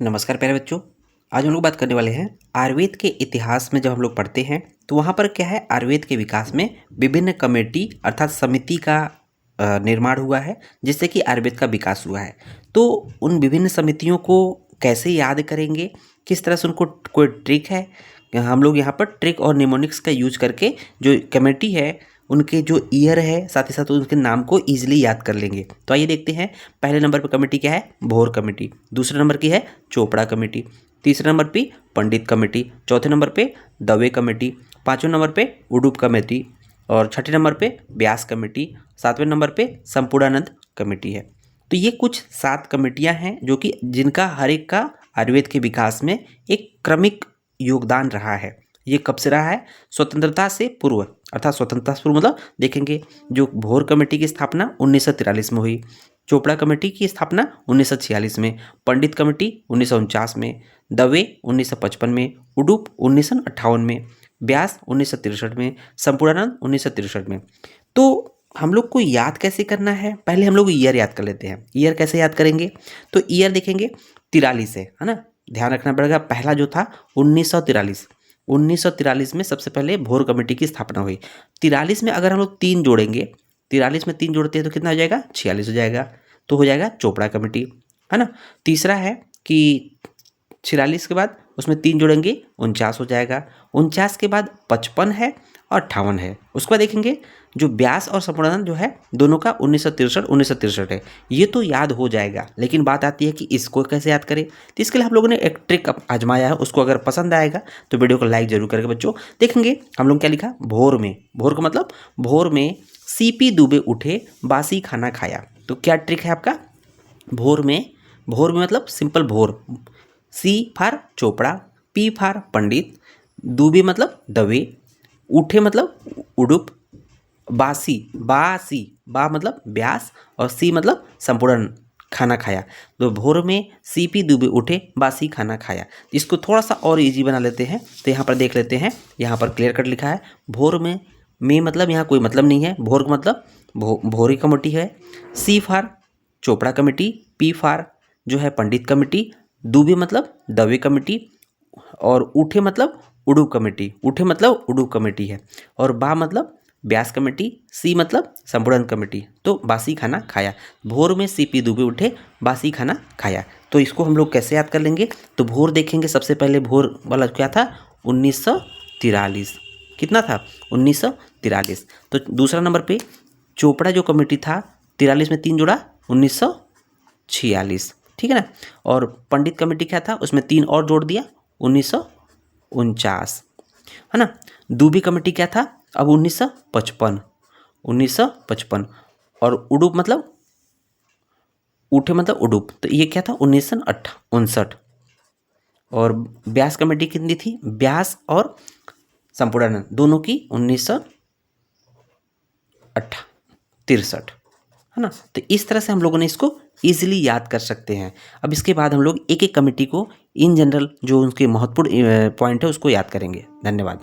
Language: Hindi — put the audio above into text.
नमस्कार प्यारे बच्चों। आज हम लोग बात करने वाले हैं आयुर्वेद के इतिहास में। जब हम लोग पढ़ते हैं तो वहाँ पर क्या है, आयुर्वेद के विकास में विभिन्न कमेटी अर्थात समिति का निर्माण हुआ है, जिससे कि आयुर्वेद का विकास हुआ है। तो उन विभिन्न समितियों को कैसे याद करेंगे, किस तरह से उनको कोई ट्रिक है, हम लोग यहाँ पर ट्रिक और निमोनिक्स का यूज करके जो कमेटी है उनके जो ईयर है साथ ही साथ उनके नाम को ईजिली याद कर लेंगे। तो आइए देखते हैं। पहले नंबर पर कमेटी क्या है, भोर कमेटी। दूसरे नंबर की है चोपड़ा कमेटी। तीसरे नंबर पे पंडित कमेटी। चौथे नंबर पे दवे कमेटी। पाँचवें नंबर पे उडुप कमेटी और छठे नंबर पे व्यास कमेटी। सातवें नंबर पे संपूर्णानंद कमेटी है। तो ये कुछ 7 कमेटियाँ हैं जो कि जिनका हर एक का आयुर्वेद के विकास में एक क्रमिक योगदान रहा है। ये कब से रहा है, स्वतंत्रता से पूर्व, अर्थात स्वतंत्रता से पूर्व मतलब देखेंगे जो भोर कमेटी की स्थापना 1943 में हुई, चोपड़ा कमेटी की स्थापना 1946 में, पंडित कमेटी 1949 में, दवे 1955 में, उडुप 1958 में, व्यास 1963 में, संपूर्णानंद 1963 में। तो हम लोग को याद कैसे करना है, पहले हम लोग ईयर याद कर लेते हैं। ईयर कैसे याद करेंगे, तो ईयर देखेंगे 43 है ना, ध्यान रखना पड़ेगा। पहला जो था 1943 में सबसे पहले भोर कमेटी की स्थापना हुई। 43 में अगर हम लोग 3 जोड़ेंगे, 43 में 3 जोड़ते हैं तो कितना हो जाएगा, 46 हो जाएगा। तो हो जाएगा चोपड़ा कमेटी, है ना। तीसरा है कि 46 के बाद उसमें 3 जोड़ेंगे 49 हो जाएगा। 49 के बाद 55 है और 58 है। उसके बाद देखेंगे जो व्यास और संपूर्णानंद जो है दोनों का 1963 है। ये तो याद हो जाएगा, लेकिन बात आती है कि इसको कैसे याद करें। तो इसके लिए हम लोगों ने एक ट्रिक आजमाया है, उसको अगर पसंद आएगा तो वीडियो को लाइक जरूर करेंगे बच्चों। देखेंगे हम लोग क्या लिखा, भोर में, भोर का मतलब भोर में सीपी दुबे उठे बासी खाना खाया। तो क्या ट्रिक है आपका, भोर में मतलब सिंपल भोर, सी फॉर चोपड़ा, पी फॉर पंडित, दुबे मतलब दवे, उठे मतलब उडुप, बासी बा मतलब व्यास और सी मतलब संपूर्ण खाना खाया। तो भोर में सीपी दुबे उठे बासी खाना खाया। इसको थोड़ा सा और इजी बना लेते हैं। तो यहाँ पर देख लेते हैं, यहाँ पर क्लियर कट लिखा है भोर में मतलब यहाँ कोई मतलब नहीं है। भोर का मतलब भोरी कमेटी है, C for Chopra committee, P for जो है पंडित कमेटी, दुबे मतलब दवे कमेटी और उठे मतलब उडुप कमेटी, उठे मतलब उडुप कमेटी है, और बा मतलब व्यास कमेटी, सी मतलब संपूर्ण कमेटी। तो बासी खाना खाया, भोर में सीपी दुबे उठे बासी खाना खाया। तो इसको हम लोग कैसे याद कर लेंगे, तो भोर देखेंगे सबसे पहले भोर वाला क्या था 1943, कितना था 1943। तो दूसरा नंबर पे चोपड़ा जो कमेटी था 43 में 3 जोड़ा 1946, ठीक है ना। और पंडित कमेटी क्या था, उसमें 3 और जोड़ दिया 1949, है ना। दुबे कमेटी क्या था अब 1955 और उडुप मतलब उठे मतलब उडुप, तो ये क्या था 1959। और व्यास कमेटी कितनी थी, व्यास और संपूर्णानंद दोनों की 1963, है ना। तो इस तरह से हम लोगों ने इसको ईजिली याद कर सकते हैं। अब इसके बाद हम लोग एक एक कमेटी को इन जनरल जो उनके महत्वपूर्ण पॉइंट है उसको याद करेंगे। धन्यवाद।